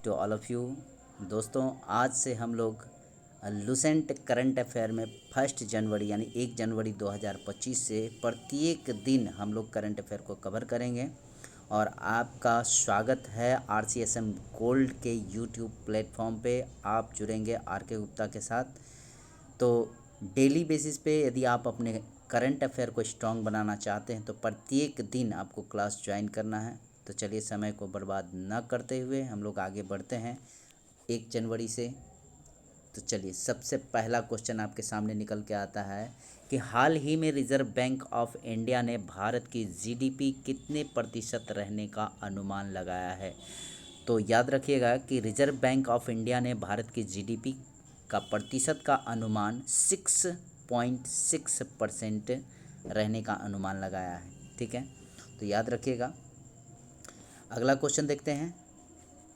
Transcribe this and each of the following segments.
To all of you. दोस्तों, आज से हम लोग लुसेंट करंट अफेयर में 1 जनवरी यानी 1 जनवरी 2025 से प्रत्येक दिन हम लोग करंट अफेयर को कवर करेंगे और आपका स्वागत है RCSM गोल्ड के यूट्यूब प्लेटफॉर्म पे। आप जुड़ेंगे RK गुप्ता के साथ। तो डेली बेसिस पे यदि आप अपने करंट अफेयर को स्ट्रॉन्ग बनाना चाहते हैं तो प्रत्येक दिन आपको क्लास ज्वाइन करना है। तो चलिए, समय को बर्बाद न करते हुए हम लोग आगे बढ़ते हैं 1 जनवरी से। तो चलिए, सबसे पहला क्वेश्चन आपके सामने निकल के आता है कि हाल ही में रिजर्व बैंक ऑफ इंडिया ने भारत की GDP कितने प्रतिशत रहने का अनुमान लगाया है। तो याद रखिएगा कि रिजर्व बैंक ऑफ इंडिया ने भारत की GDP का प्रतिशत का अनुमान 6.6% रहने का अनुमान लगाया है। ठीक है, तो याद रखिएगा। अगला क्वेश्चन देखते हैं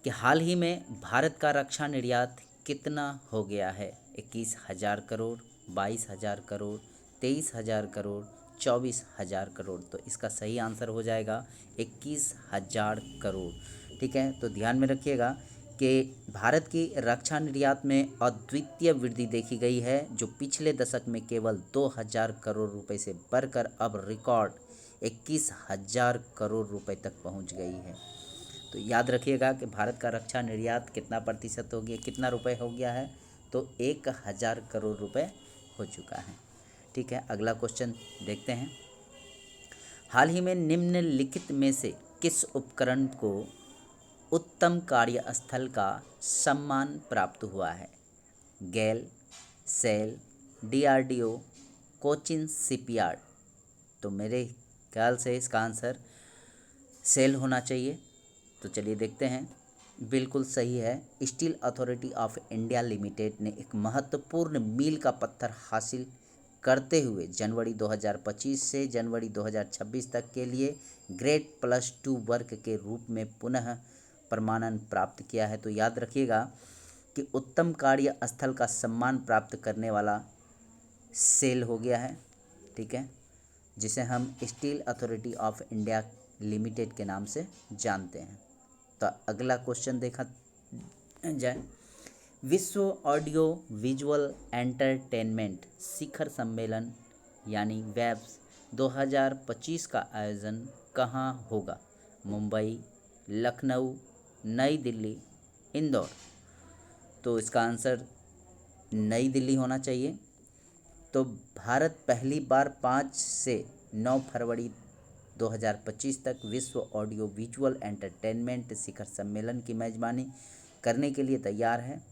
कि हाल ही में भारत का रक्षा निर्यात कितना हो गया है। 21,000 करोड़, 22,000 करोड़, 23,000 करोड़, 24,000 करोड़। तो इसका सही आंसर हो जाएगा 21,000 करोड़। ठीक है, तो ध्यान में रखिएगा कि भारत की रक्षा निर्यात में अद्वितीय वृद्धि देखी गई है, जो पिछले दशक में केवल 2,000 करोड़ रुपए से बढ़कर अब रिकॉर्ड 21,000 करोड़ रुपए तक पहुंच गई है। तो याद रखिएगा कि भारत का रक्षा निर्यात कितना प्रतिशत हो गया, कितना रुपए हो गया है, तो 1,000 करोड़ रुपए हो चुका है। ठीक है, अगला क्वेश्चन देखते हैं। हाल ही में निम्नलिखित में से किस उपकरण को उत्तम कार्यस्थल का सम्मान प्राप्त हुआ है। गेल, सेल, DRDO, कोचिन शिपयार्ड। तो मेरे ख्याल से इसका आंसर सेल होना चाहिए। तो चलिए देखते हैं। बिल्कुल सही है। Steel authority of India limited ने एक महत्वपूर्ण मील का पत्थर हासिल करते हुए जनवरी 2025 से जनवरी 2026 तक के लिए ग्रेड +2 वर्ग के रूप में पुनः प्रमाणन प्राप्त किया है। तो याद रखिएगा कि उत्तम कार्य स्थल का सम्मान प्राप्त करने वाला सेल हो गया है। ठीक है, जिसे हम steel authority of India limited के नाम से जानते हैं। तो अगला क्वेश्चन देखा जाए। विश्व ऑडियो विजुअल एंटरटेनमेंट शिखर सम्मेलन यानी वेब्स 2025 का आयोजन कहाँ होगा। मुंबई, लखनऊ, नई दिल्ली, इंदौर। तो इसका आंसर नई दिल्ली होना चाहिए। तो भारत पहली बार 5 से 9 फरवरी 2025 तक विश्व ऑडियो विजुअल एंटरटेनमेंट शिखर सम्मेलन की मेजबानी करने के लिए तैयार है।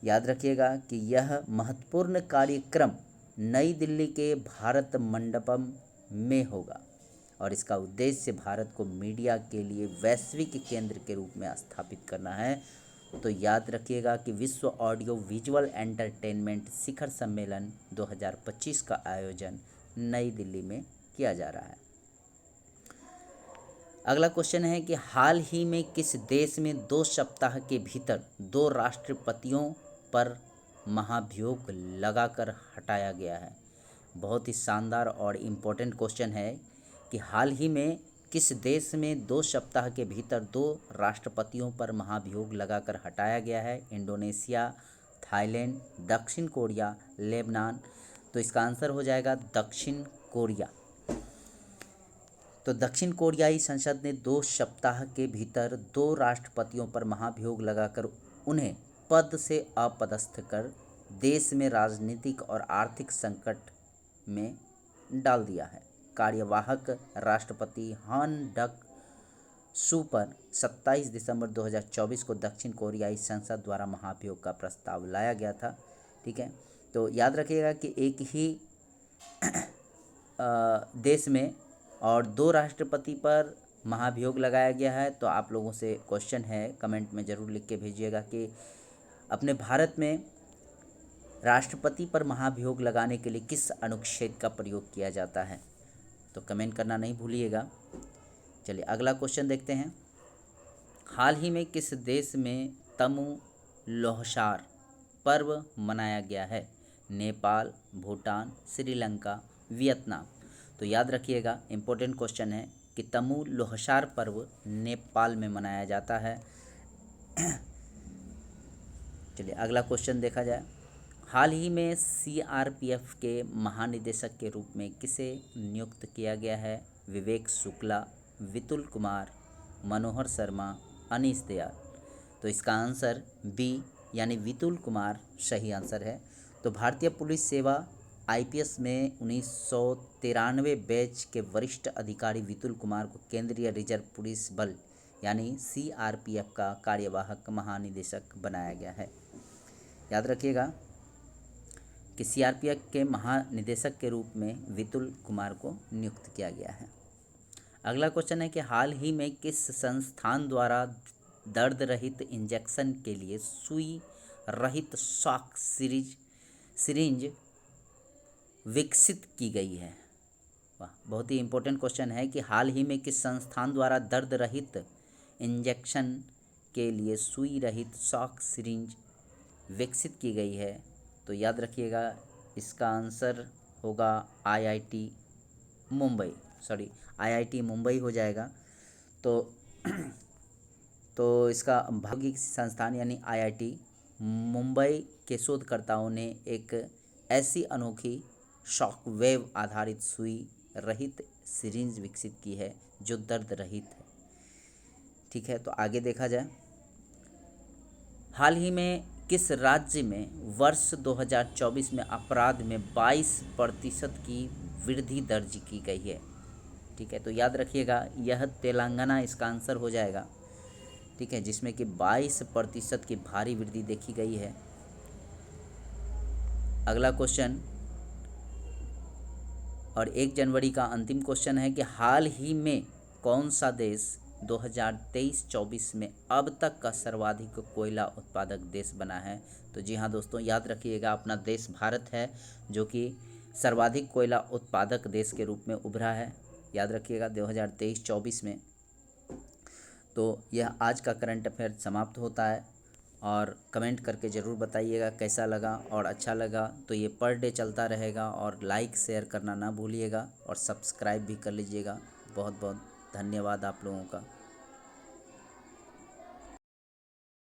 याद रखिएगा कि यह महत्वपूर्ण कार्यक्रम नई दिल्ली के भारत मंडपम में होगा और इसका उद्देश्य भारत को मीडिया के लिए वैश्विक केंद्र के रूप में स्थापित करना है। तो याद रखिएगा कि विश्व ऑडियो विजुअल एंटरटेनमेंट शिखर सम्मेलन 2025 का आयोजन नई दिल्ली में किया जा रहा है। अगला क्वेश्चन है कि हाल ही में किस देश में 2 सप्ताह के भीतर 2 राष्ट्रपतियों पर महाभियोग लगाकर हटाया गया है। बहुत ही शानदार और इम्पोर्टेंट क्वेश्चन है कि हाल ही में किस देश में 2 सप्ताह के भीतर 2 राष्ट्रपतियों पर महाभियोग लगाकर हटाया गया है। इंडोनेशिया, थाईलैंड, दक्षिण कोरिया, लेबनान। तो इसका आंसर हो जाएगा दक्षिण कोरिया। तो दक्षिण कोरियाई संसद ने 2 सप्ताह के भीतर 2 राष्ट्रपतियों पर महाभियोग लगाकर उन्हें पद से अपदस्थ कर देश में राजनीतिक और आर्थिक संकट में डाल दिया है। कार्यवाहक राष्ट्रपति हान डक सू पर 27 दिसंबर 2024 को दक्षिण कोरियाई संसद द्वारा महाभियोग का प्रस्ताव लाया गया था। ठीक है, तो याद रखिएगा कि एक ही देश में और 2 राष्ट्रपति पर महाभियोग लगाया गया है। तो आप लोगों से क्वेश्चन है, कमेंट में ज़रूर लिख के भेजिएगा कि अपने भारत में राष्ट्रपति पर महाभियोग लगाने के लिए किस अनुच्छेद का प्रयोग किया जाता है। तो कमेंट करना नहीं भूलिएगा। चलिए अगला क्वेश्चन देखते हैं। हाल ही में किस देश में तमु लोहसार पर्व मनाया गया है। नेपाल, भूटान, श्रीलंका, वियतनाम। तो याद रखिएगा, इम्पोर्टेंट क्वेश्चन है कि तमु लोहसार पर्व नेपाल में मनाया जाता है। चलिए अगला क्वेश्चन देखा जाए। हाल ही में सीआरपीएफ के महानिदेशक के रूप में किसे नियुक्त किया गया है? विवेक शुक्ला, विपुल कुमार, मनोहर शर्मा, अनीश दयाल। तो इसका आंसर बी यानी विपुल कुमार सही आंसर है। तो भारतीय पुलिस सेवा आईपीएस में 1993 बैच के वरिष्ठ अधिकारी विपुल कुमार को केंद्रीय रिजर्व पुलिस बल यानी सीआरपीएफ का कार्यवाहक महानिदेशक बनाया गया है। याद रखिएगा कि सीआरपीएफ के महानिदेशक के रूप में विपुल कुमार को नियुक्त किया गया है। अगला क्वेश्चन है कि हाल ही में किस संस्थान द्वारा दर्द रहित इंजेक्शन के लिए सुई रहित शॉक सिरिंज विकसित की गई है? वाह, बहुत ही इम्पोर्टेंट क्वेश्चन है कि हाल ही में किस संस्थान द्वारा दर्द रहित इंजेक्शन के लिए सुई रहित शॉक सिरिंज विकसित की गई है? तो याद रखिएगा इसका आंसर होगा आईआईटी मुंबई हो जाएगा। तो इसका औद्योगिक संस्थान यानी आईआईटी मुंबई के शोधकर्ताओं ने एक ऐसी अनोखी शॉक वेव आधारित सुई रहित सिरिंज विकसित की है जो दर्द रहित है। ठीक है, तो आगे देखा जाए। हाल ही में किस राज्य में वर्ष 2024 में अपराध में 22% की वृद्धि दर्ज की गई है? ठीक है, तो याद रखिएगा यह तेलंगाना इसका आंसर हो जाएगा। ठीक है, जिसमें कि 22% की भारी वृद्धि देखी गई है। अगला क्वेश्चन और 1 जनवरी का अंतिम क्वेश्चन है कि हाल ही में कौन सा देश 2023-24 में अब तक का सर्वाधिक कोयला उत्पादक देश बना है? तो जी हाँ दोस्तों, याद रखिएगा अपना देश भारत है जो कि सर्वाधिक कोयला उत्पादक देश के रूप में उभरा है। याद रखिएगा 2023-24 में। तो यह आज का करंट अफेयर समाप्त होता है और कमेंट करके ज़रूर बताइएगा कैसा लगा, और अच्छा लगा तो ये पर डे चलता रहेगा। और लाइक शेयर करना ना भूलिएगा और सब्सक्राइब भी कर लीजिएगा। बहुत बहुत धन्यवाद आप लोगों का।